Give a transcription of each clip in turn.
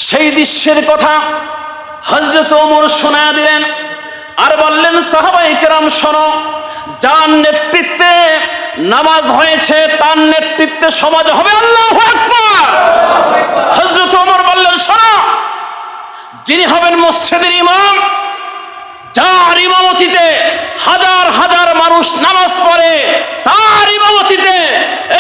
সেই দৃশ্যের কথা হযরত ওমর শোনায়া দিলেন আর বললেন, সাহাবায়ে কেরাম শোনো, যার নেতৃত্বে নামাজ হয়েছে তার নেতৃত্বে সমাজ হবে। আল্লাহু আকবার। হযরত ওমর বললেন, শোনো, যিনি হবেন মসজিদের ইমাম, যার ইমামতিতে হাজার হাজার মানুষ নামাজ পড়ে, তার ইমামতিতে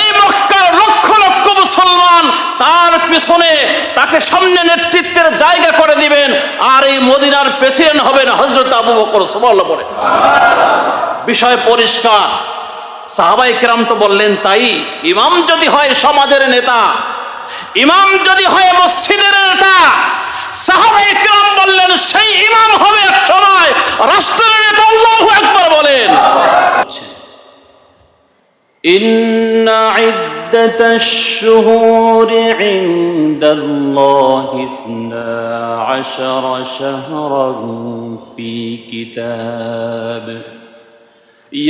এই মক্কার লক্ষ লক্ষ মুসলমান তার পিছনে তাকে সামনে নেতৃত্বের জায়গা করে দিবেন, আর এই মদিনার প্রেসিডেন্ট হবেন হযরত আবু বকর। সুবহানাল্লাহ বলে। বিষয় পরিষ্কার। সাহাবায়ে কেরাম তো বললেন, তাই ইমাম যদি হয় সমাজের নেতা, ইমাম যদি হয় মসজিদের নেতা, সাহাবায়ে কেরাম বললেন সেই ইমাম হবে এক সময় রাষ্ট্রের নেতা। আল্লাহু আকবার বলেন। ইন্না ইদ্দাতাশ শুহুরি ইনদাল্লাহি 12 শাহরান ফি কিতাব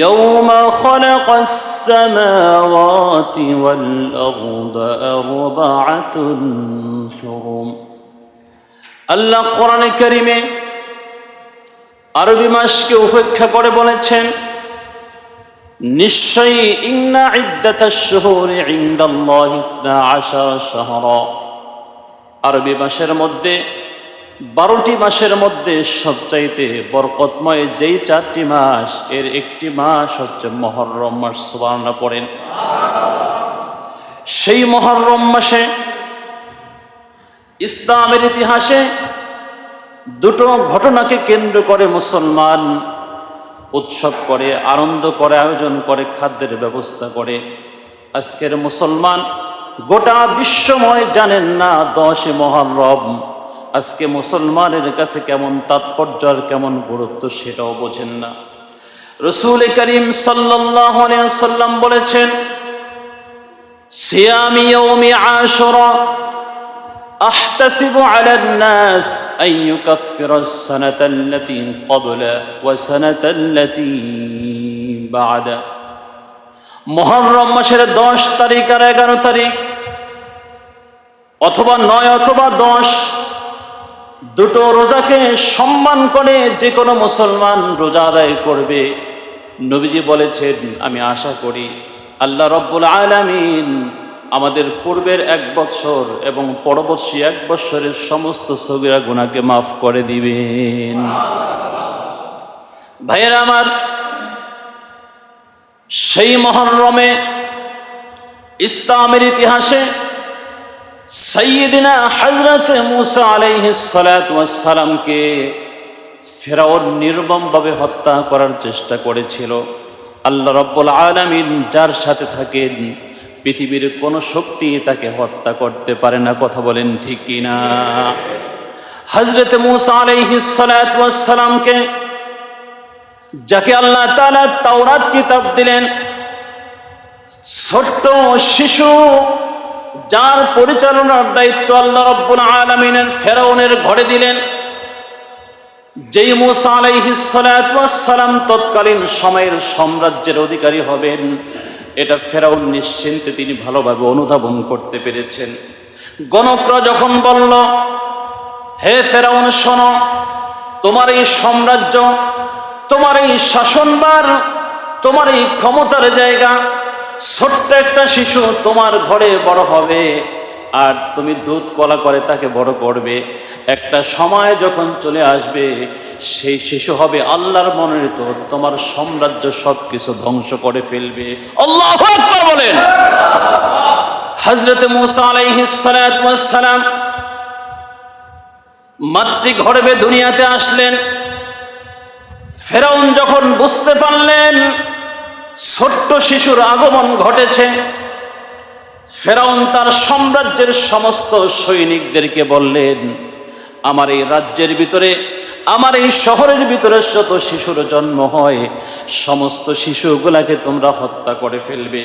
يوم خلق السماوات والأرض 4 حرم। আল্লাহ কোরআনে কারিমে আরবি মাসকে উপেক্ষা করে বলেছেন, নিশ্চয়ই ইন্না ইদ্দাতাশ শুহুরি ইনদাল্লাহি 12 শাহরা, আরবি মাসের মধ্যে 12টি মাসের মধ্যে সবচাইতে বরকতময় যেই 4টি মাস, এর একটি মাস হচ্ছে মুহররম মাস। সুবহানাল্লাহ পড়েন। সেই মুহররম মাসে ইসলামের ইতিহাসে দুটো ঘটনাকে কেন্দ্র করে মুসলমান উৎসব করে, আনন্দ করে, আয়োজন করে, খাদ্যের ব্যবস্থা করে। আজকের মুসলমান গোটা বিশ্বময় জানেন না 10 মুহররম আজকে মুসলমানের কাছে কেমন তাৎপর্য আর কেমন গুরুত্ব সেটাও বোঝেন না। রাসূল করিম সাল্লাল্লাহু আলাইহি ওয়াসাল্লাম বলেছেন, সিয়ামি ইয়াউমি আশুরা আহতাসিবু আলান নাস আন ইউকাফফিরা আস-সানাতা আল্লাতী ক্বাবলা ওয়া সানাতা আল্লাতী বা'দা। মুহররম মাসের 10 তারিখ আর 11 তারিখ অথবা 9 অথবা 10, দুটো রোজাকে সম্মান করে যে কোনো মুসলমান রোজা আদায় করবে। নবীজি বলেছেন, আমি আশা করি আল্লাহ রব্বুল আলামিন আমাদের পূর্বের 1 বৎসর এবং পরবর্তী 1 বৎসরের সমস্ত সগীরা গুনাহকে মাফ করে দিবেন। ভাইয়েরা আমার, সেই মুহররমে ইসলামের ইতিহাসে সাইয়্যিদিনা হযরত মুসা আলাইহিস সালাতু ওয়াস সালামকে ফেরাউন নির্মমভাবে হত্যা করার চেষ্টা করেছিল। আল্লাহ রাব্বুল আলামিন যার সাথে থাকেন পৃথিবীর কোনো শক্তি তাকে হত্যা করতে পারে না। কথা বলেন ঠিক কিনা? হযরত মুসা আলাইহিস সালাতু ওয়াস সালামকে, যাকে আল্লাহ তাআলা তাওরাত কিতাব দিলেন, ছোট্ট শিশু যার পরিচালনার দায়িত্ব আল্লাহ রাব্বুল আলামিনের ফেরাউনের ঘরে দিলেন। যেই মুসা আলাইহিস সালাতু ওয়াস সালাম তৎকালীন সময়ের সাম্রাজ্যের অধিকারী হবেন, এটা ফেরাউন নিশ্চিন্তে তিনি ভালোভাবে অনুধাবন করতে পেরেছেন। গণকরা যখন বলল, হে ফেরাউন শোনো, তোমার এই সাম্রাজ্য, তোমার এই শাসনভার, তোমার এই ক্ষমতার জায়গা, ছোট্ট একটা শিশু তোমার ঘরে বড় হবে আর তুমি দুধ কলা করে তাকে বড় করবে। একটা সময় যখন চলে আসবে, সেই শিশু হবে আল্লাহর মনোনীত, তোমার সাম্রাজ্য সবকিছু ধ্বংস করে ফেলবে। আল্লাহু আকবার বলেন। হযরত মুসা আলাইহিস সালাতু ওয়াস সালাম মাতৃগর্ভে দুনিয়াতে আসলেন। ফেরাউন যখন বুঝতে পারলেন ছোট্ট শিশুর আগমন ঘটেছে, ফেরাউন তার সাম্রাজ্যের সমস্ত সৈনিকদেরকে বললেন, আমার এই রাজ্যের ভিতরে, আমার এই শহরের ভিতরে যত শিশুর জন্ম হয়, সমস্ত শিশুগুলাকে তোমরা হত্যা করে ফেলবে।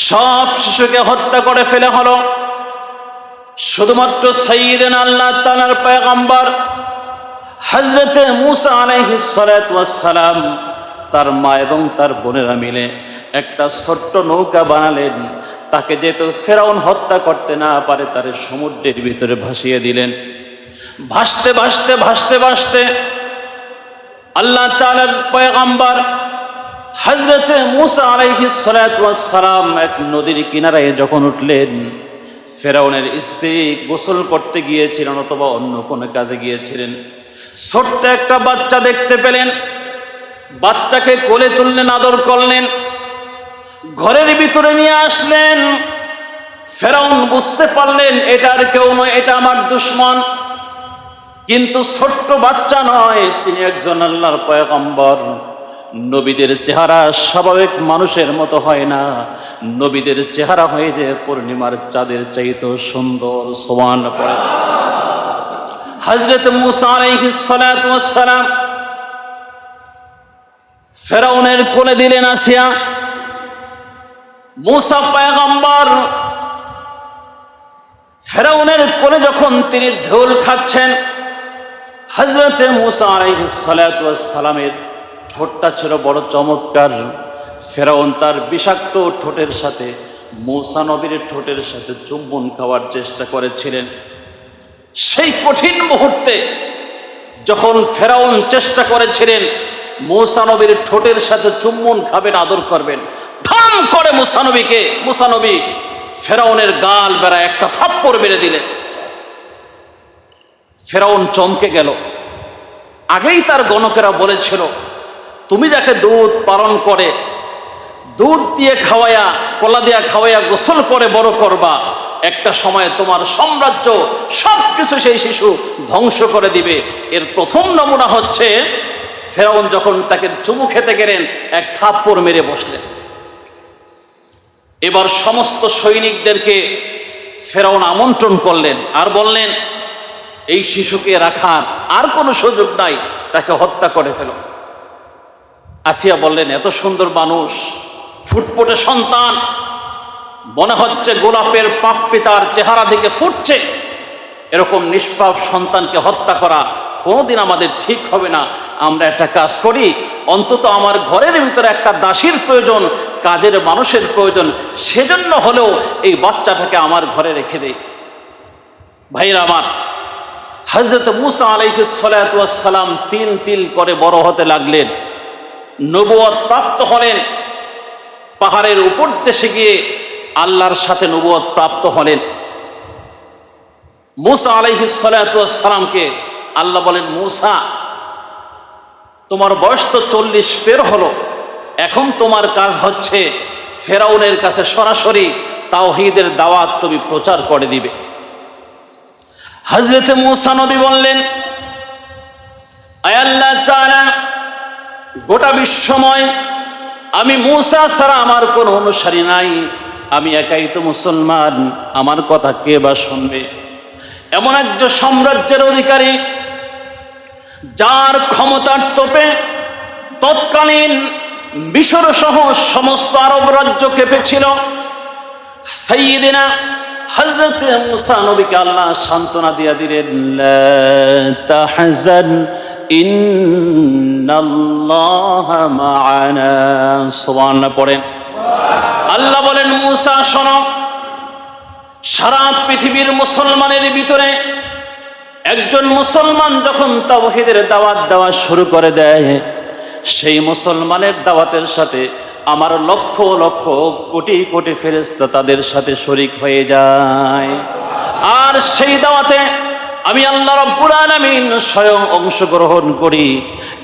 সব শিশুকে হত্যা করে ফেলে হলো। শুধুমাত্র সাইয়্যিদিনা আল্লাহ তাআলার পয়গম্বর হযরত মুসা আলাইহিস সালাতু ওয়াস সালাম তার মা এবং তার বোনেরা মিলে একটা ছোট্ট নৌকা বানালেন। তাকে যেহেতু ফেরাউন হত্যা করতে না পারে তার সমুদ্রের ভিতরে ভাসিয়ে দিলেন। ভাসতে ভাসতে ভাসতে ভাসতে আল্লাহ তাআলার পয়গম্বর হযরতে মূসা আলাইহিস সালাতু ওয়াস সালাম এক নদীর কিনারায় যখন উঠলেন, ফেরাউনের স্ত্রী গোসল করতে গিয়েছিলেন অথবা অন্য কোনো কাজে গিয়েছিলেন, ছোট্ট একটা বাচ্চা দেখতে পেলেন। বাচ্চাকে কোলে তুললেন, আদর করলেন, ঘরের ভিতরে নিয়ে আসলেন। ফেরাউন বুঝতে পারলেন এটা আর কেউ নয়, এটা আমার দুশমন। কিন্তু ছোট্ট বাচ্চা নয়, তিনি একজন আল্লাহর পয়গম্বর। নবীদের চেহারা স্বাভাবিক মানুষের মতো হয় না, নবীদের চেহারা হয়ে যায় পূর্ণিমার চাঁদের চাইতে সুন্দর। সুবহানাল্লাহ পড়ে। হযরত মূসা আলাইহিস সালাতু ওয়াস সালাম ফেরাউনের কোলে দিলেন আসিয়া। মূসা পয়গম্বর ফেরাউনের কোলে যখন তিনি ঢোল খাচ্ছেন, হযরতে মূসা আলাইহিস সালাতু ওয়াস সালামের ঠোঁটটা ছিল বড় চমৎকার। ফেরাউন তার বিষাক্ত ঠোঁটের সাথে মূসা নবীর ঠোঁটের সাথে চুম্বন খাওয়ার চেষ্টা করেছিলেন। সেই কঠিন মুহূর্তে যখন ফেরাউন চেষ্টা করেছিলেন মূসা নবীর ঠোঁটের সাথে চুম্বন খাবেন, আদর করবেন, ধাম করে মূসা নবী ফেরাউনের গাল বেড়ায় একটা থাপ্পড় মেরে দিলেন। ফেরাউন চমকে গেল। আগেই তার গণকেরা বলেছিল, তুমি যাকে দুধ পালন করে, দুধ দিয়ে খাওয়ায়া, কলা দিয়া খাওয়াইয়া গোসল করে বড় করবা, একটা সময় তোমার সাম্রাজ্য সবকিছু সেই শিশু ধ্বংস করে দিবে। এর প্রথম নমুনা হচ্ছে ফেরাউন যখন তাকে চুমু খেতে গেলেন, এক থাপ্পড় মেরে বসলেন। এবার সমস্ত সৈনিকদেরকে ফেরাউন আমন্ত্রণ করলেন আর বললেন, এই শিশুকে রাখার আর কোনো সুযোগ নাই, তাকে হত্যা করে ফেলো। আসিয়া বললেন, এত সুন্দর মানুষ, ফুটফুটে সন্তান, মনে হচ্ছে গোলাপের পাপড়ি তার চেহারা দিকে ফুটছে, এরকম নিষ্পাপ সন্তানকে হত্যা করা কোনোদিন আমাদের ঠিক হবে না। আমরা একটা কাজ করি, অন্তত আমার ঘরের ভিতরে একটা দাসীর প্রয়োজন, কাজের মানুষের প্রয়োজন, সেজন্য হলেও এই বাচ্চাটাকে আমার ঘরে রেখে দেই। ভাইরা আমার, হযরত মূসা আলাইহিস সালাতু ওয়াস সালাম তিল তিল করে বড় হতে লাগলেন, নবুয়ত প্রাপ্ত হলেন। পাহাড়ের উপর দেশে গিয়ে আল্লাহর সাথে নবুয়ত প্রাপ্ত হলেন। মূসা আলাইহিস সালাতু ওয়াস সালামকে আল্লাহ বলেন, মূসা, তোমার বয়স তো 40 পের হলো, এখন তোমার কাজ হচ্ছে ফেরাউনের কাছে সরাসরি তাওহীদের দাওয়াত তুমি প্রচার করে দিবে। হযরতে মূসা নবী বললেন, আয় আল্লাহ তাআলা, গোটা বিশ্বময় আমি মূসা ছাড়া আমার কোনো অনুসারী নাই, আমি একাই তো মুসলমান, আমার কথা কে বা শুনবে? এমন একজন সাম্রাজ্যের অধিকারী যার ক্ষমতার তোপে তৎকালীন মিশর সহ সমস্ত আরব রাজ্য কেঁপেছিল। সাইয়্যিদিনা হযরতে মূসা নবীকে আল্লাহ সান্ত্বনা দিয়া দিলেন, লা তাহজান ইন্নাল্লাহা মা'ানা। সুবহানাল্লাহ পড়েন। আল্লাহ বলেন, মূসা শোনো, সারা পৃথিবীর মুসলমানের ভিতরে একজন মুসলমান যখন তাওহীদের দাওয়াত দেওয়া শুরু করে দেয়, সেই মুসলমানের দাওয়াতের সাথে আমার লক্ষ লক্ষ কোটি কোটি ফেরেশতা তাদের সাথে শরীক হয়ে যায়। আর সেই দাওয়াতে আমি আল্লাহ রাব্বুল আলামিন স্বয়ং অংশগ্রহণ করি,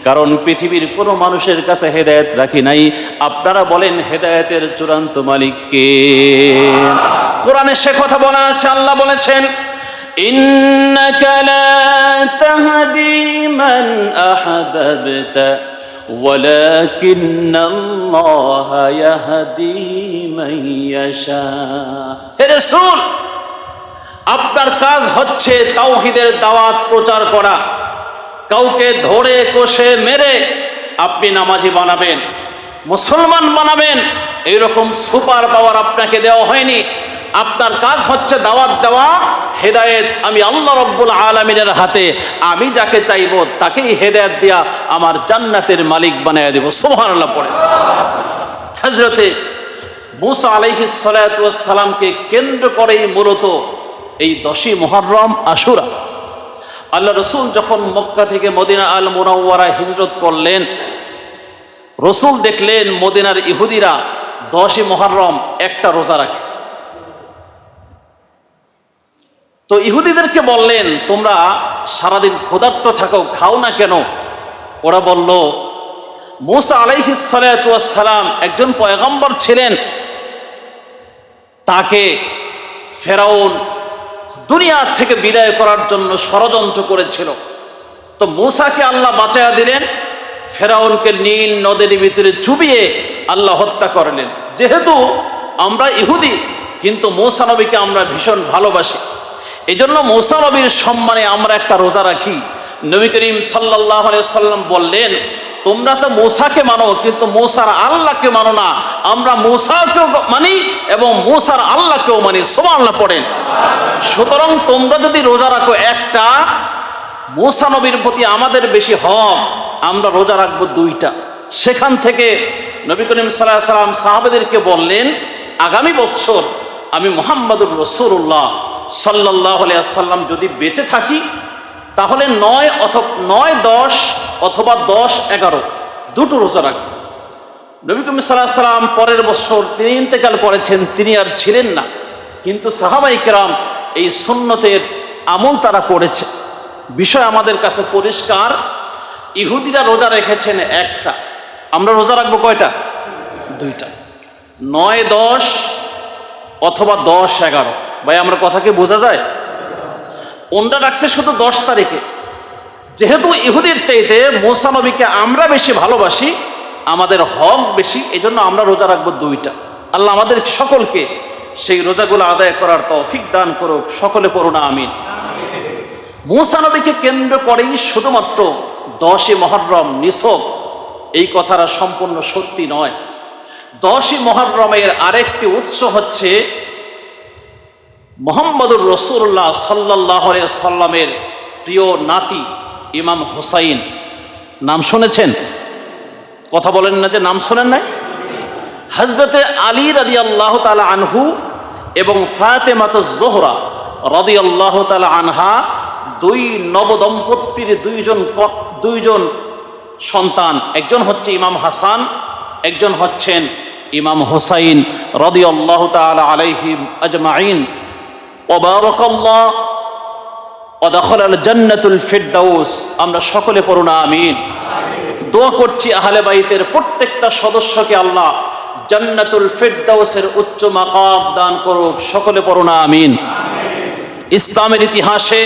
কারণ পৃথিবীর কোনো মানুষের কাছে হেদায়েত রাখি নাই। আপনারা বলেন, হেদায়েতের চূড়ান্ত মালিক কে? কোরআনে সে কথা বলা আছে, আল্লাহ বলেছেন, ইন্নাকা লা তাহদি মান আহবাবতা ওয়ালাকিন্নাল্লাহা ইয়াহদি মান ইয়াশা। হে রাসূল, আপনার কাজ হচ্ছে তাওহীদের দাওয়াত প্রচার করা। কাউকে ধরে কষে মেরে আপনি নামাজি বানাবেন, মুসলমান বানাবেন, এইরকম সুপার পাওয়ার আপনাকে দেওয়া হয়নি। আপনার কাজ হচ্ছে দাওয়াত দেওয়া। হেদায়েত আমি আল্লাহ রাব্বুল আলামিনের হাতে, আমি যাকে চাইবো তাকেই হেদায়েত দিয়া আমার জান্নাতের মালিক বানায় দেব। সুবহানাল্লাহ পড়ে। হযরতে মুসা আলাইহিস সালাতু ওয়াস সালামকে কেন্দ্র করেই মূলত এই 10ই মুহররম আশুরা। আল্লাহ রসুল যখন মক্কা থেকে মদিনা আল মুনাওয়ারায় হিজরত করলেন, রসুল দেখলেন মদিনার ইহুদিরা 10ই মুহররম একটা রোজা রাখে। তো ইহুদিদেরকে বললেন, তোমরা সারাদিন ক্ষুধার্ত থাকো, খাও না কেন? ওরা বলল, মুসা আলাইহিস সালাতু ওয়াস সালাম একজন পয়গম্বর ছিলেন, তাকে ফেরাউন দুনিয়া থেকে বিদায় করার জন্য ষড়যন্ত্র করেছিল। তো মুসাকে আল্লাহ বাঁচায়া দিলেন, ফেরাউনকে নীল নদীর ভিতরে চুবিয়ে আল্লাহ হত্যা করলেন। যেহেতু আমরা ইহুদি, কিন্তু মুসা নবীকে আমরা ভীষণ ভালোবাসি, এই জন্য মুসা নবীর সম্মানে আমরা একটা রোজা রাখি। নবী করিম সাল্লাল্লাহু আলাইহি সাল্লাম বললেন, তোমরা তো মুসাকে মানো, কিন্তু মুসার আল্লাহকে মানো না। আমরা মুসাকেও মানি এবং মুসার আল্লাহকেও মানি। সুবহানাল্লাহ পড়েন। সুতরাং তোমরা যদি রোজা রাখো একটা, মুসা নবীর প্রতি আমাদের বেশি হক, আমরা রোজা রাখবো 2টা। সেখান থেকে নবী করিম সাল্লাল্লাহু আলাইহি সাল্লাম সাহাবাদেরকে বললেন, আগামী বছর আমি মুহাম্মদুর রাসূলুল্লাহ সাল্লাল্লাহু আলাইহি সাল্লাম যদি বেঁচে থাকি, তাহলে 9, 10 অথবা 10, 11 দুটো রোজা রাখবো। নবী করিম সাল্লাল্লাহু আলাইহি সাল্লাম পরের বছর তিনি ইন্তেকাল করেছেন, তিনি আর ছিলেন না, কিন্তু সাহাবায়ে কেরাম এই সুন্নতের আমল তারা করেছে। বিষয় আমাদের কাছে পরিষ্কার। ইহুদিরা রোজা রেখেছেন একটা, আমরা রোজা রাখবো কয়টা? 2টা। 9, 10 অথবা 10, 11। ভাই আমরা কথা কি বোঝা যায়? ওনরা রাখছে শুধু 10 তারিখে। যেহেতু ইহুদির চাইতে মুসা নবীকে আমরা বেশি ভালোবাসি, আমাদের হক বেশি, এই জন্য আমরা রোজা রাখবো 2টা। আল্লাহ আমাদের সকলকে সেই রোজাগুলো আদায় করার তৌফিক দান করুক। সকলে পড়ুন আমিন। মুসা নবীকে কেন্দ্র করেই শুধুমাত্র 10ই মুহররম নিছক এই কথাটা সম্পূর্ণ সত্যি নয়। 10ই মুহররমের আরেকটি উৎস হচ্ছে মুহাম্মদুর রাসূলুল্লাহ সাল্লাল্লাহু আলাইহি সাল্লামের প্রিয় নাতি ইমাম হুসাইন। নাম শুনেছেন? কথা বলেন না যে নাম শোনেন নাই। হযরতে আলী রাদিয়াল্লাহু তাআলা আনহু এবং ফাতেমাতুজ যোহরা রাদিয়াল্লাহু তাআলা আনহা 2 নবদম্পতির 2জন সন্তান। একজন হচ্ছে ইমাম হাসান, একজন হচ্ছেন ইমাম হুসাইন রাদিয়াল্লাহু তাআলা আলাইহিম আজমাইন। ওয়া বারাকাল্লাহু ওয়া দাখালাল জান্নাতুল ফিরদাউস। আমরা সকলে পড়ুন আমিন। দোয়া করছি আহলে বাইতের প্রত্যেকটা সদস্যকে আল্লাহ জান্নাতুল ফিরদাউসের উচ্চ মাকাম দান করুক। সকলে পড়ুন আমিন। ইসলামের ইতিহাসে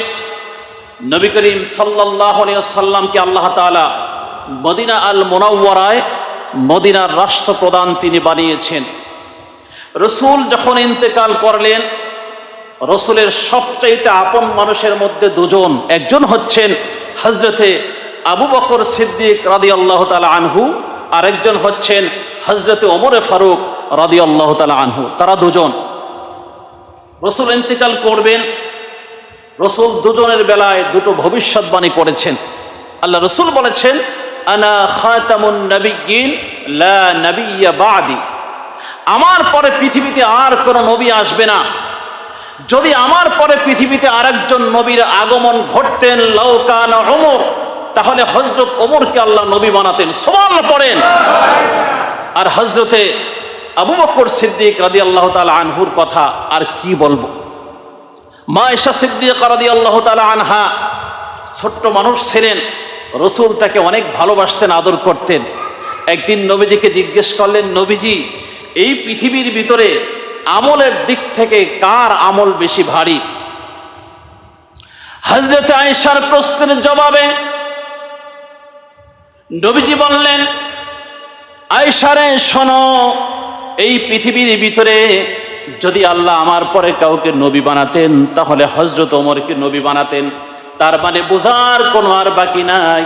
নবী করিম সাল্লাল্লাহু আলাইহি ওয়াসাল্লামকে আল্লাহ তাআলা মদিনা আল মুনাওয়ারায় মদিনার রাষ্ট্রপ্রধান তিনি বানিয়েছেন। রসুল যখন ইন্তেকাল করলেন, রসুলের সবচাইতে আপন মানুষের মধ্যে 2জন, একজন হচ্ছেন হযরতে আবু বকর সিদ্দিক রাদিয়াল্লাহু তাআলা আনহু, আর একজন হচ্ছেন হযরতে ওমর ফারুক রাদিয়াল্লাহু তাআলা আনহু। তারা 2জন রসুল ইন্তেকাল করবেন। রসুল 2জনের বেলায় 2টো ভবিষ্যৎবাণী করেছেন। আল্লাহ রসুল বলেছেন, আনা খাতামুন নবিয়্যিন লা নবিয়্যা বাদি। আমার পরে পৃথিবীতে আর কোনো নবী আসবে না। যদি আমার পরে পৃথিবীতে আরেকজন নবীর আগমন ঘটতেন, লাউ কানা ওমর, তাহলে হযরত ওমরকে আল্লাহ নবী বানাতেন। সুবহানাল্লাহ পড়েন। আর হযরতে আবু বকর সিদ্দিক রাদিয়াল্লাহু তাআলা আনহুর কথা আর কি বলবো। মা আয়েশা সিদ্দিকা রাদিয়াল্লাহু তাআলা আনহা ছোট্ট মানুষ ছিলেন, রসুল তাকে অনেক ভালোবাসতেন, আদর করতেন। একদিন নবীজিকে জিজ্ঞেস করলেন, নবীজি এই পৃথিবীর ভিতরে আমলের দিক থেকে কার আমল বেশি ভারী? হযরত আয়েশার প্রশ্নের জবাবে নবীজি বললেন, আয়েশা রে শোনো, এই পৃথিবীর ভিতরে যদি আল্লাহ আমার পরে কাউকে নবী বানাতেন, তাহলে হযরত ওমরকে নবী বানাতেন। তার মানে বোঝার কোনো আর বাকি নাই,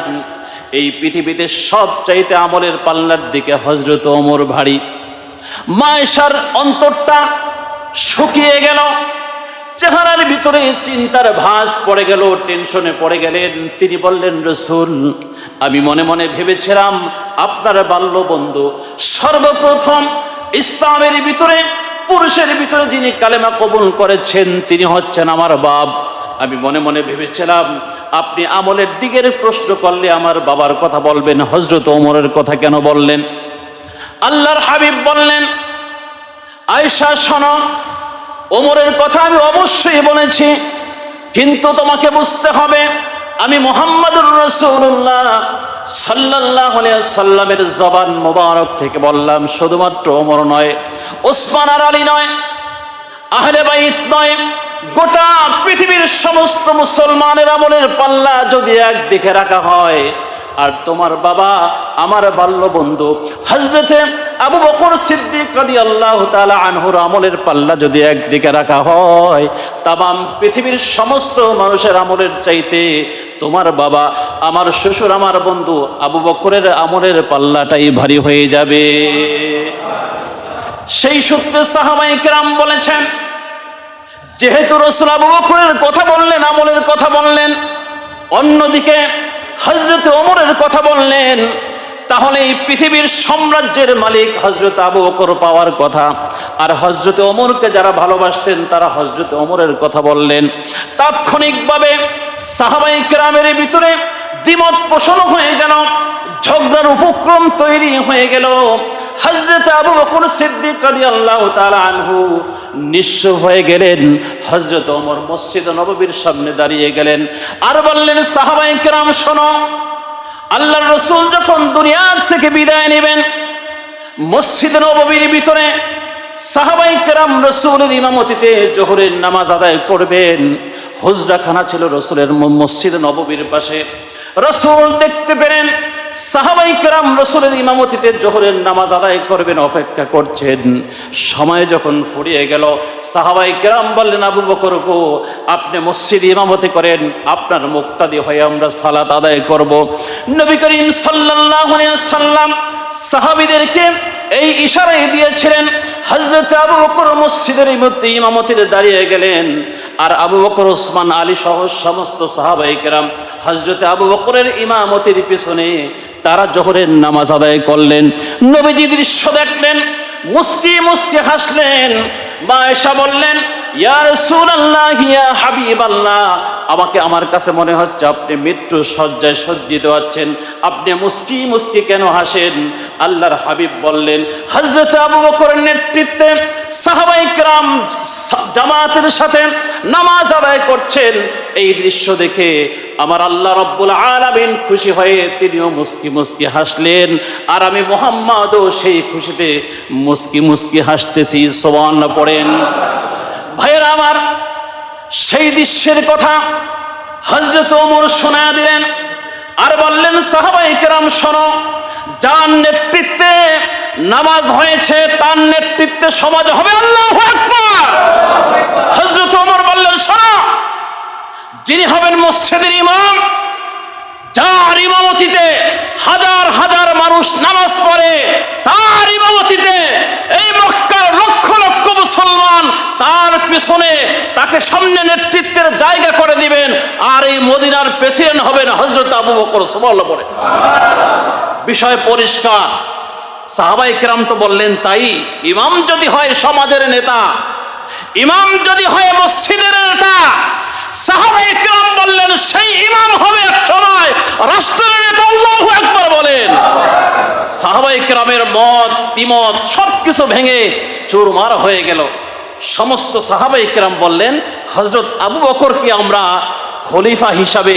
এই পৃথিবীতে সবচাইতে আমলের পাল্লার দিকে হযরত ওমর ভারী। মা আয়েশার অন্তরটা শুকিয়ে গেল, চেহারার ভিতরে চিন্তার ভাঁজ পড়ে গেল, টেনশনে পড়ে গেলেন। তিনি বললেন, রাসূল, আমি মনে মনে ভেবেছিলাম আপনার বাল্য বন্ধু সর্বপ্রথম ইসলামের ভিতরে পুরুষের ভিতরে যিনি কালেমা কবুল করেছেন তিনি হচ্ছেন আমার বাপ। আমি মনে মনে ভেবেছিলাম আপনি আমলের দিকের প্রশ্ন করলে আমার বাবার কথা বলবেন, হযরত ওমরের কথা কেন বললেন? আল্লাহর হাবিব বললেন, আয়েশা শোনো, ওমরের কথা আমি অবশ্যই বলেছি, কিন্তু তোমাকে বুঝতে হবে আমি মুহাম্মদুর রাসূলুল্লাহ সাল্লাল্লাহু আলাইহি ওয়াসাল্লামের জবান মোবারক থেকে বললাম। শুধুমাত্র ওমর নয়, ওসমান আর আলী নয়, আহলে বাইত নয়, গোটা পৃথিবীর সমস্ত মুসলমানের আমলের পাল্লা যদি একদিকে রাখা হয়, আর তোমার বাবা আমার বাল্য বন্ধু হযরতে আবু বকর সিদ্দিক রাদিয়াল্লাহু তাআলা আনহুর আমলের পাল্লা যদি একদিকে রাখা হয়, তামাম পৃথিবীর সমস্ত মানুষের আমলের চাইতে তোমার বাবা, আমার শ্বশুর, আমার বন্ধু আবু বকরের আমলের পাল্লাটাই ভারী হয়ে যাবে। সেই সূত্রে সাহাবায়ে কেরাম বলেছেন, যেহেতু রাসূল আবু বকরের কথা বললেন, আমলের কথা বললেন, অন্যদিকে হযরত ওমরের কথা বললেন, তাহলে এই পৃথিবীর সাম্রাজ্যের মালিক হযরত আবু বকর পাওয়ার কথা, আর হযরত ওমরকে যারা ভালোবাসতেন তারা হযরত ওমরের কথা বললেন। তাৎক্ষণিকভাবে সাহাবায়ে কেরামের ভিতরে দ্বিমত পোষণ হয়ে গেল, ঝগড়ার উপক্রম তৈরি হয়ে গেল। হযরত আবু বকর সিদ্দিক রাদিয়াল্লাহু তাআলা আনহু নিঃস্ব হয়ে গেলেন। হযরত ওমর মসজিদ নববীর সামনে দাঁড়িয়ে গেলেন আর বললেন, সাহাবায়ে কেরাম শোনো, আল্লাহর রাসূল যখন দুনিয়া থেকে বিদায় নেবেন, মসজিদ নববীর ভিতরে সাহাবায়ে কেরাম রাসূলের ইমামতিতে জোহরের নামাজ আদায় করবেন। হুজরাখানা ছিল রাসূলের মসজিদ নববীর পাশে। রাসূল দেখতে পেলেন সাহাবায়ে কেরাম রাসূলের ইমামতিতে জোহরের নামাজ আদায় করবেন, অপেক্ষা করছেন। সময় যখন ফুরিয়ে গেল, সাহাবায়ে কেরাম বললেন, আবু বকর গো, আপনি মসজিদে ইমামতি করেন, আপনার মুক্তাদি হয়ে আমরা সালাত আদায় করব। নবী করিম সাল্লাল্লাহু আলাইহি ওয়াসাল্লাম সাহাবীদেরকে এই ইশারাই দিয়েছিলেন। হযরত আবু বকর মসজিদের মধ্যে ইমামতিতে দাঁড়িয়ে গেলেন, আর আবু বকর, ওসমান, আলী সহ সমস্ত সাহাবায়ে কেরাম হযরত আবু বকরের ইমামতির পিছনে তারা জোহরের নামাজ আদায় করলেন। নবীজি দৃশ্য দেখলেন, মুস্কি মুস্কি হাসলেন। মা আয়েশা বললেন, ইয়া রাসূলুল্লাহ, ইয়া হাবিবাল্লাহ, আমার কাছে মনে হচ্ছে আপনি মৃত্যু শয্যায় সজ্জিত আছেন, আপনি মুস্কি মুস্কি কেন হাসেন? আল্লাহর হাবিব বললেন, হযরত আবু বকরের নেতৃত্বে সাহাবায়ে কেরাম জামাতের সাথে নামাজ আদায় করছেন। এই দৃশ্য দেখে আমার আল্লাহ রাব্বুল আলামিন খুশি হয়ে তিনিও মুস্কি মুস্কি হাসলেন, আর আমি মুহাম্মদও সেই খুশিতে মুস্কি মুস্কি হাসতেছি। সুবহানাল্লাহ পড়েন। ভাইয়েরা আমার, সেই দৃশ্যের কথা হযরত ওমর শোনায়া দিলেন আর বললেন, সাহাবায়ে কেরাম শোনো, যার নেতৃত্বে নামাজ হয়েছে তার নেতৃত্বে সমাজ হবে। আল্লাহু আকবার। হযরত ওমর বললেন, শোনো, যিনি হবেন মসজিদের ইমাম, যার ইমামতিতে হাজার হাজার মানুষ নামাজ পড়ে, তার ইমামতিতে এই মক্কার লক্ষ লক্ষ মুসলমান তার পিছনে তাকে সামনে নেতৃত্বের জায়গা করে দিবেন, আর এই মদিনার প্রেসিডেন্ট হবেন হযরত আবু বকর। সুবহানাল্লাহ বলে। বিষয় পরিষ্কার। সাহাবায়ে কেরাম তো বললেন, তাই ইমাম যদি হয় সমাজের নেতা, ইমাম যদি হয় মসজিদের নেতা, সাহাবায়ে কেরাম বললেন সেই ইমাম হবে এক সময় রাষ্ট্রের নেতা। আল্লাহু আকবার বলেন। সাহাবায়ে কেরামের মত দ্বিমত সবকিছু ভেঙে চুরমার হয়ে গেল। সমস্ত সাহাবায়ে কেরাম বললেন, হযরত আবু বকরকে আমরা খলিফা হিসাবে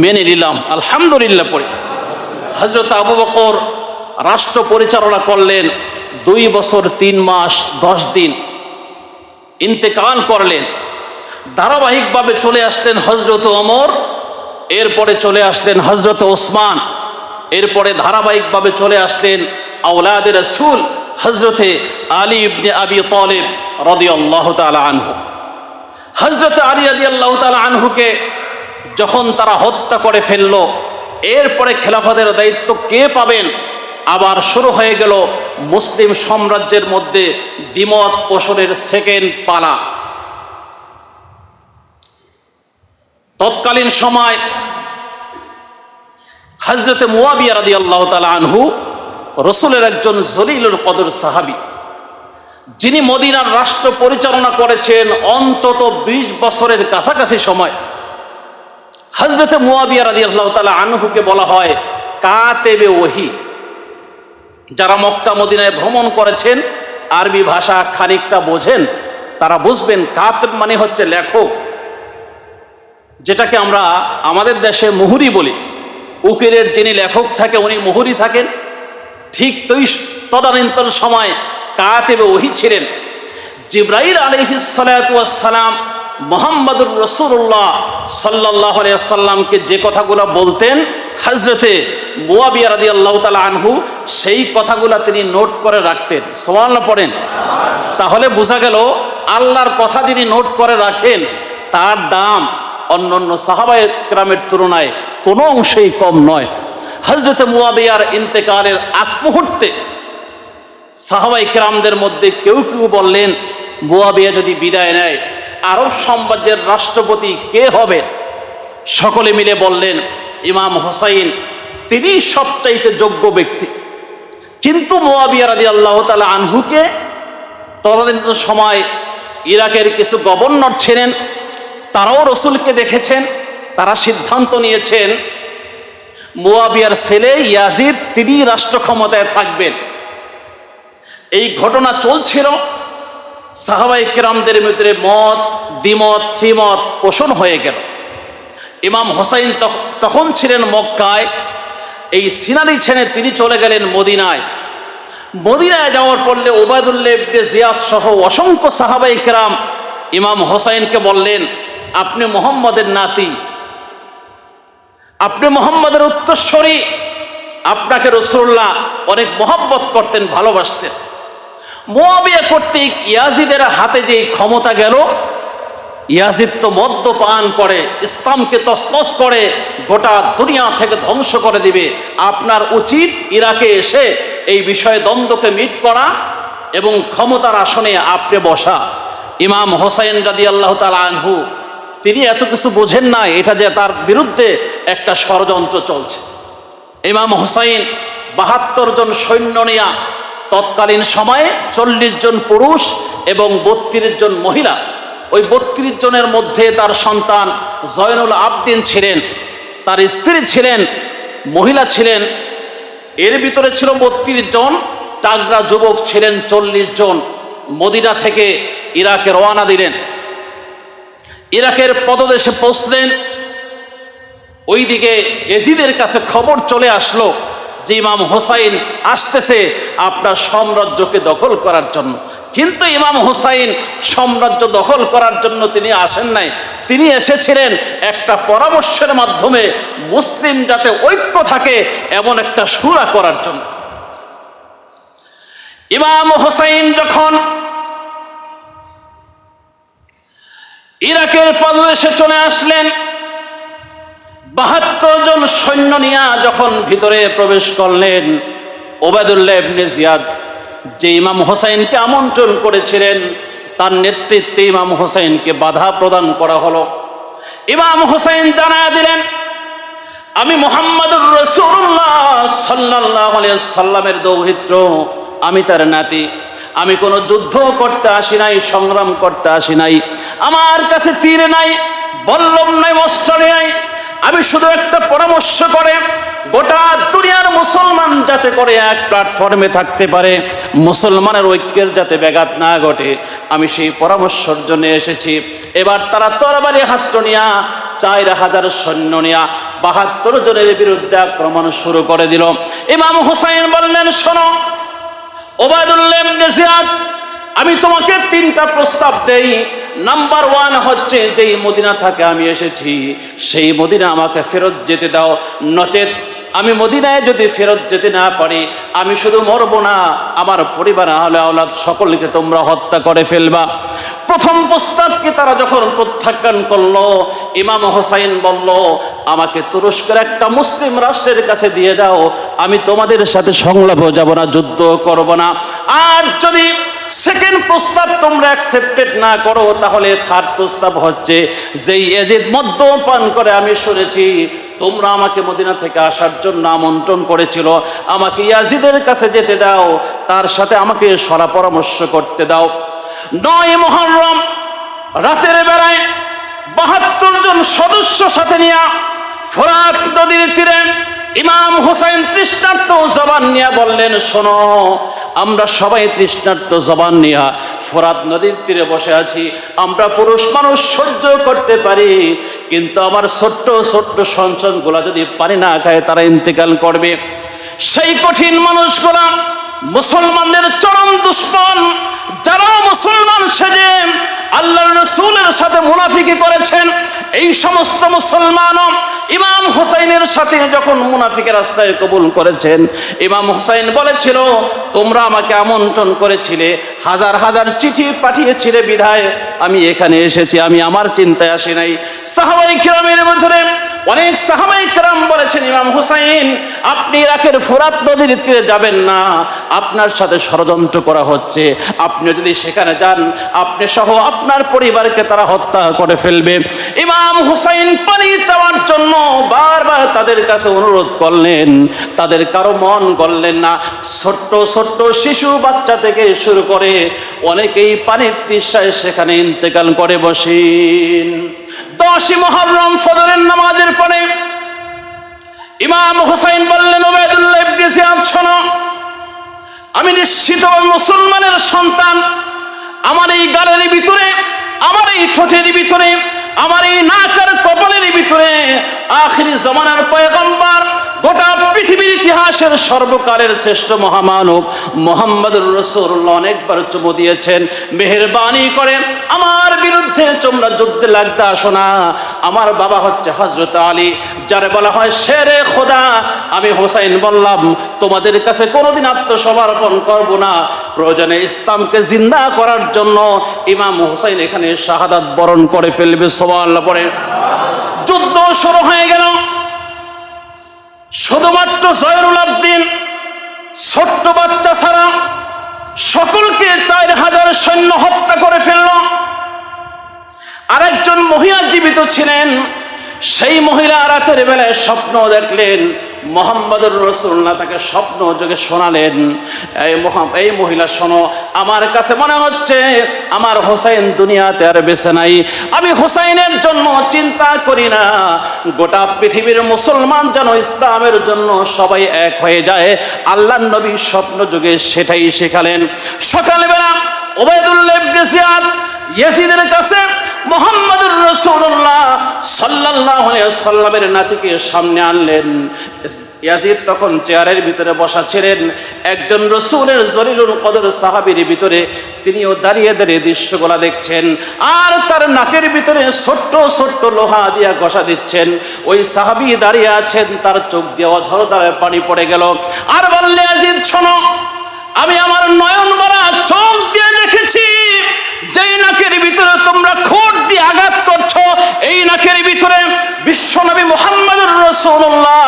মেনে নিলাম, আলহামদুলিল্লাহ পড়ি। হযরত আবু বকর রাষ্ট্র পরিচালনা করলেন 2 বছর 3 মাস 10 দিন, ইন্তেকাল করলেন। ধারাবাহিকভাবে চলে আসলেন হযরত ওমর, এরপরে চলে আসলেন হযরত ওসমান, এরপরে ধারাবাহিকভাবে চলে আসলেন আওলাদে রাসূল হযরতে আলী ইবনে আবি তালিব রাদিয়াল্লাহু তাআলা আনহু। হযরত আলী রাদিয়াল্লাহু তাআলা আনহুকে যখন তারা হত্যা করে ফেলল, এরপরে খেলাফতের দায়িত্ব কে পাবেন? আবার শুরু হয়ে গেল মুসলিম সাম্রাজ্যের মধ্যে দ্বিমত পোষণের সেকেন্ড পালা। তৎকালীন সময় হযরতে মুয়াবিয়া রাদিয়াল্লাহু তাআলা আনহু রাসূলের একজন জলিলুল কদর সাহাবী, যিনি মদিনার রাষ্ট্র পরিচালনা করেছেন অন্তত 20 বছরের কাছাকাছি সময়। হযরতে মুয়াবিয়া রাদিয়াল্লাহু তাআলা আনহুকে বলা হয় কাতেবে ওহী। যারা মক্কা মদিনায় ভ্রমণ করেছেন, আরবি ভাষা খানিকটা বোঝেন, তারা বুঝবেন কাতেব মানে হচ্ছে লেখক, যেটাকে আমরা আমাদের দেশে মুহুরি বলি। উকিলের যিনি লেখক থাকে উনি মুহুরি থাকেন, ঠিক তদানীন্তন সময় কাতেবে ওহী ছিলেন। জিবরাইল আলাইহিস সালাতু ওয়াস সালাম মুহাম্মদুর রাসূলুল্লাহ সাল্লাল্লাহু আলাইহি ওয়াসাল্লামকে যে কথাগুলো বলতেন, হযরতে মুয়াবিয়া রাদিয়াল্লাহু তাআলা আনহু সেই কথাগুলো তিনি নোট করে রাখতেন। সুবহানাল্লাহ পড়েন। তাহলে বোঝা গেল আল্লাহর কথা যিনি নোট করে রাখেন তার দাম অন্যান্য সাহাবায়ে কেরামের তুলনায় কোনো অংশেই কম নয়। হযরতে মুয়াবিয়ার ইন্তেকালের আগ মুহূর্তে সাহাবায়ে কেরামদের মধ্যে কেউ কেউ বললেন, মুয়াবিয়া যদি বিদায় নেয় আরব সাম্রাজ্যের রাষ্ট্রপতি কে হবে? সকলে মিলে বললেন ইমাম হুসাইন, তিনি সবচাইতে যোগ্য ব্যক্তি। কিন্তু মুয়াবিয়া রাদিয়াল্লাহু তাআলা আনহুকে তদানীন্তন সময় ইরাকের কিছু গভর্নর ছিলেন, তারাও রসুলকে দেখেছেন, তারা সিদ্ধান্ত নিয়েছেন মুয়াবিয়ার ছেলে ইয়াজিদ তিনি রাষ্ট্র ক্ষমতায় থাকবেন। এই ঘটনা চলছিল, সাহাবায়ে কেরামদের ভিতরে মত দ্বিমত ত্রিমত পোষণ হয়ে গেল। ইমাম হোসাইন তখন ছিলেন মক্কায়, এই সিনারি ছেড়ে তিনি চলে গেলেন মদিনায়। মদিনায় যাওয়ার পড়লে উবাইদুল্লাহ ইবনে জিয়াদ সহ অসংখ্য সাহাবায়ে কেরাম ইমাম হোসাইনকে বললেন, আপনি মুহাম্মদের নাতি, আপনি মুহাম্মদের উত্তরসূরি, আপনাকে রাসূলুল্লাহ অনেক মহব্বত করতেন, ভালোবাসতেন। মুয়াবিয়া কর্তৃক ইয়াজিদের হাতে যে ক্ষমতা গেল, ইয়াজিদ তো মদ্যপান করে ইসলামকে তছনছ করে গোটা দুনিয়া থেকে ধ্বংস করে দিবে। আপনার উচিত ইরাকে এসে এই বিষয়ে দ্বন্দ্বকে মিট করা এবং ক্ষমতার আসনে আপনি বসা। ইমাম হোসাইন রাদিয়াল্লাহু তাআলা আনহু তিনি এত কিছু বোঝেন না এটা যে তার বিরুদ্ধে একটা ষড়যন্ত্র চলছে। ইমাম হোসাইন 72 জন সৈন্য নিয়ে তৎকালীন সময়ে 40 জন পুরুষ এবং 32 জন মহিলা, ওই 32 জনের মধ্যে তার সন্তান জয়নুল আবদিন ছিলেন, তার স্ত্রী ছিলেন, মহিলা ছিলেন, এর ভিতরে ছিল 32 জন, টাগরা যুবক ছিলেন 40 জন। মদিনা থেকে ইরাকে রওনা দিলেন, ইরাকের পদদেশে পৌঁছলেন। ওইদিকে ইয়াজিদের কাছে খবর চলে আসলো যে ইমাম হোসাইন আসতেছে আপনার সাম্রাজ্যকে দখল করার জন্য। কিন্তু ইমাম হোসাইন সাম্রাজ্য দখল করার জন্য তিনি আসেন নাই, তিনি এসেছিলেন একটা পরামর্শের মাধ্যমে মুসলিম যাতে ঐক্য থাকে এমন একটা শুরা করার জন্য। ইমাম হোসাইন যখন ইরাকের পদদেশে চলে আসলেন, 72 জন সৈন্য নিয়ে যখন ভিতরে প্রবেশ করলেন, উবাইদুল্লাহ ইবনে জিয়াদ যে ইমাম হোসাইনকে আমন্ত্রণ করেছিলেন তার নেতৃত্বে ইমাম হোসাইনকে বাধা প্রদান করা হলো। ইমাম হোসাইন জানায়া দিলেন, আমি মুহাম্মদুর রাসূলুল্লাহ সাল্লাল্লাহু আলাইহি সাল্লামের দৌহিত্র, আমি তার নাতি, আমি কোনো যুদ্ধ করতে আসি নাই, সংগ্রাম করতে আসি নাই, আমার কাছে তীর নাই, বল্লম নাই, অস্ত্র নাই, আমি শুধু একটা পরামর্শ করে গোটা দুনিয়ার মুসলমান যাতে করে এক প্ল্যাটফর্মে থাকতে পারে, মুসলমানের ঐক্যের যাতে ব্যাঘাত না ঘটে, আমি সেই পরামর্শের জন্য এসেছি। এবার তারা তরবারি হাস্ত নিয়া 4000 সৈন্য নিয়া 72 জনের বিরুদ্ধে আক্রমণ শুরু করে দিল। ইমাম হোসাইন বললেন, শোনো উবাইদুল্লাহ ইবনে জিয়াদ, আমি তোমাকে 3টা প্রস্তাব দেই। নাম্বার 1 হচ্ছে যেই মদিনা থেকে আমি এসেছি সেই মদিনা আমাকে ফেরত যেতে দাও, নচেত আমি মদিনায় যদি ফেরত যেতে না পারি আমি শুধু মরব না, আমার পরিবার আহলে আওলাদ সকলকে তোমরা হত্যা করে ফেলবা। প্রথম প্রস্তাবকে তারা যখন প্রত্যাখ্যান করলো, ইমাম হোসাইন বলল, আমাকে তুরস্কের একটা মুসলিম রাষ্ট্রের কাছে দিয়ে দাও, আমি তোমাদের সাথে সংলাপও যাব না, যুদ্ধ করব না। আর যদি সেকেন্ড প্রস্তাব তোমরা অ্যাকসেপ্টেড না করো তাহলে থার্ড প্রস্তাব হচ্ছে যেই ইয়াজিদ মদ্যপান করে আমি শুনেছি তোমরা আমাকে মদিনা থেকে আসার জন্য আমন্ত্রণ করেছিল, আমাকে ইয়াজিদের কাছে যেতে দাও, তার সাথে আমাকে শরা পরামর্শ করতে দাও। 9 মুহররম রাতের বেলায় 72 জন সদস্য সাথে নিয়ে ফোরাত নদীর তীরে ইমাম হুসাইন তৃষ্ণার্ত জবান নিয়ে বললেন, শোনো, আমরা সবাই তৃষ্ণার্ত জবান নিয়ে ফোরাত নদীর তীরে বসে আছি। আমরা পুরুষ মানুষ সহ্য করতে পারি, কিন্তু আমার ছোট্ট ছোট্ট সন্তানগুলা যদি পানি না খায় তারা ইন্তেকাল করবে। সেই কঠিন মানুষগুলা মুসলমানদের চরম দুশমন, যারা মুসলমান সেজে আল্লাহর রাসূলের সাথে মুনাফিকি করেছেন, এই সমস্ত মুসলমান ইমাম হুসাইনের সাথে যখন মুনাফিকের রাস্তায় কবুল করেছেন, ইমাম হুসাইন বলেছিল, তোমরা আমাকে আমন্ত্রণ করেছিলে, হাজার হাজার চিঠি পাঠিয়েছিলে বিধায় আমি এখানে এসেছি, আমি আমার চিন্তায় আসি নাই। সাহাবায়ে কিরামের মধ্যে অনেক সাহাবায়ে কিরাম বলেছেন, ইমাম হুসাইন, আপনি ইরাকের ফোরাত নদীর তীরে যাবেন না, আপনার সাথে ষড়যন্ত্র করা হচ্ছে, আপনি যদি সেখানে যান আপনি সহ আপনার পরিবারকে তারা হত্যা করে ফেলবে। ইমাম হুসাইন পানি চাওয়ার জন্য বারবার তাদের কাছে অনুরোধ করলেন, তাদের কারো মন গললেন না। ছোট্ট ছোট্ট শিশু বাচ্চা থেকে শুরু করে অনেকেই পানির তৃষ্ণায় সেখানে ইন্তেকাল করে বসেন। 10 মুহররম ফজরের নামাজের পরে ইমাম হুসাইন বললেন, উবাইদুল্লাহ ইবনে জিয়াদ, শোনো, আমি নিশ্চিত মুসলমানের সন্তান, আমার এই গালের ভিতরে, আমার এই ঠোঁটের ভিতরে, আমার এই নাকের কপালের ভিতরে আখিরি জামানার পয়গম্বর, গোটা পৃথিবীর ইতিহাসের সর্বকালের শ্রেষ্ঠ মহামানব মুহাম্মদুর রাসূলুল্লাহ অনেকবার চুমু দিয়েছেন। মেহেরবানি করে আমার বিরুদ্ধে তোমরা যুদ্ধে লাগতে আসো না। আমার বাবা হচ্ছে হযরত আলী, যারে বলা হয় শেরে খোদা। আমি হুসাইন বললাম, তোমাদের কাছে কোনোদিন আত্মসমর্পণ করব না, প্রয়োজনে ইসলামকে জিন্দা করার জন্য ইমাম হুসাইন এখানে শাহাদাত বরণ করে ফেলবে। সুবহানাল্লাহ পড়ে যুদ্ধ শুরু হয়ে গেল। শুধুমাত্র জয়নুল আবদিন ছোট্ট বাচ্চা ছাড়া সকলকে 4000 সৈন্য হত্যা করে ফেলল। আরেকজন মহিলা জীবিত ছিলেন, সেই মহিলা রাতের বেলায় স্বপ্ন দেখলেন, মুহাম্মদুর রাসূলুল্লাহ তাকে স্বপ্ন যোগে শোনালেন, এই মহিলা শোনো, আমার কাছে মনে হচ্ছে আমার হোসাইন দুনিয়াতে আর বেঁচে নাই। আমি হোসাইনের জন্য চিন্তা করি না, গোটা পৃথিবীর মুসলমান যেন ইসলামের জন্য সবাই এক হয়ে যায়। আল্লাহর নবী স্বপ্ন যোগে সেটাই শেখালেন। সকালবেলা উবাইদুল্লাহ ইবনে জিয়াদ ইয়াজিদের কাছে মুহাম্মদুর রাসূলুল্লাহ সাল্লাল্লাহু আলাইহি ওয়াসাল্লামের নাতিকে সামনে আনলেন। ইয়াজিদ তখন চেয়ারের ভিতরে বসা ছিলেন। একজন রাসূলের জলিলুল কদর সাহাবীর ভিতরে তিনিও দাঁড়িয়ে দাঁড়িয়ে দৃশ্যগুলো দেখছেন, আর তার নাকের ভিতরে ছোট্ট ছোট্ট লোহা দিয়া ঘষা দিচ্ছেন। ওই সাহাবী দাঁড়িয়ে আছেন, তার চোখ দিয়ে অঝরধারে পানি পড়ে গেল। আর বললে, ইয়াজিদ শোনো, আমি আমার নয়ন ভরা চোখ দিয়ে দেখেছি, যেই নাকের ভিতরে তোমরা খোঁট দিয়ে আঘাত করছো, এই নাকের ভিতরে বিশ্বনবী মুহাম্মদুর রাসূলুল্লাহ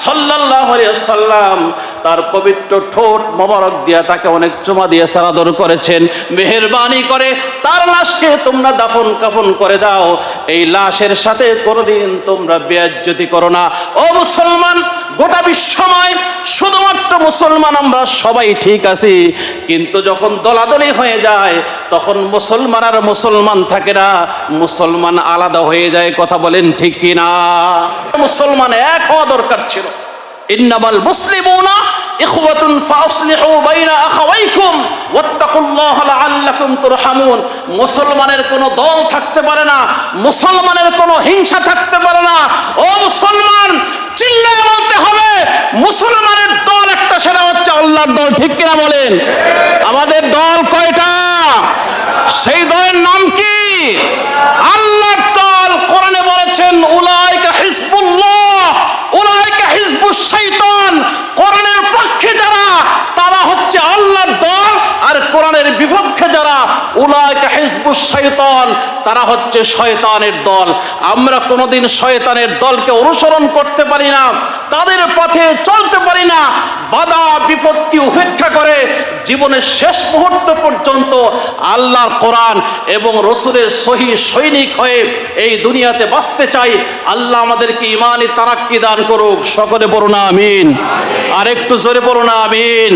সাল্লাল্লাহু আলাইহি ওয়াসাল্লাম তার পবিত্র ঠোঁট মোবারক দিয়া তাকে অনেক চুমা দিয়ে সারাদর করেছেন। মেহেরবানি করে তার লাশকে তোমরা দাফন কাফন করে দাও, এই লাশের সাথে কোনোদিন তোমরা বেইজ্জতি করো না। ও মুসলমান, গোটা বিশ্বময় শুধুমাত্র মুসলমান আমরা সবাই ঠিক আছি, কিন্তু যখন দলাদলি হয়ে যায় তখন মুসলমান আর মুসলমান থাকে না, মুসলমান আলাদা হয়ে যায়। কথা বলেন ঠিক কিনা? মুসলমান এক হওয়া দরকার ছিল। ইন্নামাল মুসলিমুনা ইখওয়াতুন ফাসলিহু বাইনা আখাওয়াইকুম ওয়াত্তাকুল্লাহা লাআল্লাকুম তুরহামুন। মুসলমানের কোনো দল থাকতে পারে না, মুসলমানের কোনো হিংসা থাকতে পারে না। ও মুসলমান, চিল্লায়ে বলতে হবে, মুসলমানের দল একটা, সেটা হচ্ছে আল্লাহর দল। ঠিক কিনা বলেন? আমাদের দল কয়টা? সেই দলের নাম কি? আল্লাহর দল। কোরআনে বলেছেন, উলাইকা হিজবুল্লাহ, উলাইকা হিজবুশ শাইতান। কোরআনের পক্ষে যারা, তারা হচ্ছে আল্লাহর দল, আর কোরআনের বিপক্ষে যারা, উলাইকা হিজবুশ শাইতান, তারা হচ্ছে শয়তানের দল। আমরা কোনোদিন শয়তানের দলকে অনুসরণ করতে পারি না। তাদের পথে চলতে পারি না, বাধা বিপত্তি উপেক্ষা করে জীবনের শেষ মুহূর্ত পর্যন্ত আল্লাহর কোরআন এবং রসুলের সহি সৈনিক হয়ে এই দুনিয়াতে বাঁচতে চাই। আল্লাহ আমাদেরকে ইমানি তারাক্কি দান করুক। সকলে পড়ুন আমিন। আর একটু জোরে পড়ুন আমিন।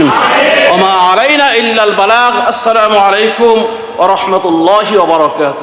ওমা আলাইনা ইল্লাল বালাগ। আসসালামু আলাইকুম ওয়া রাহমাতুল্লাহি ওয়া বারাকাতুহু।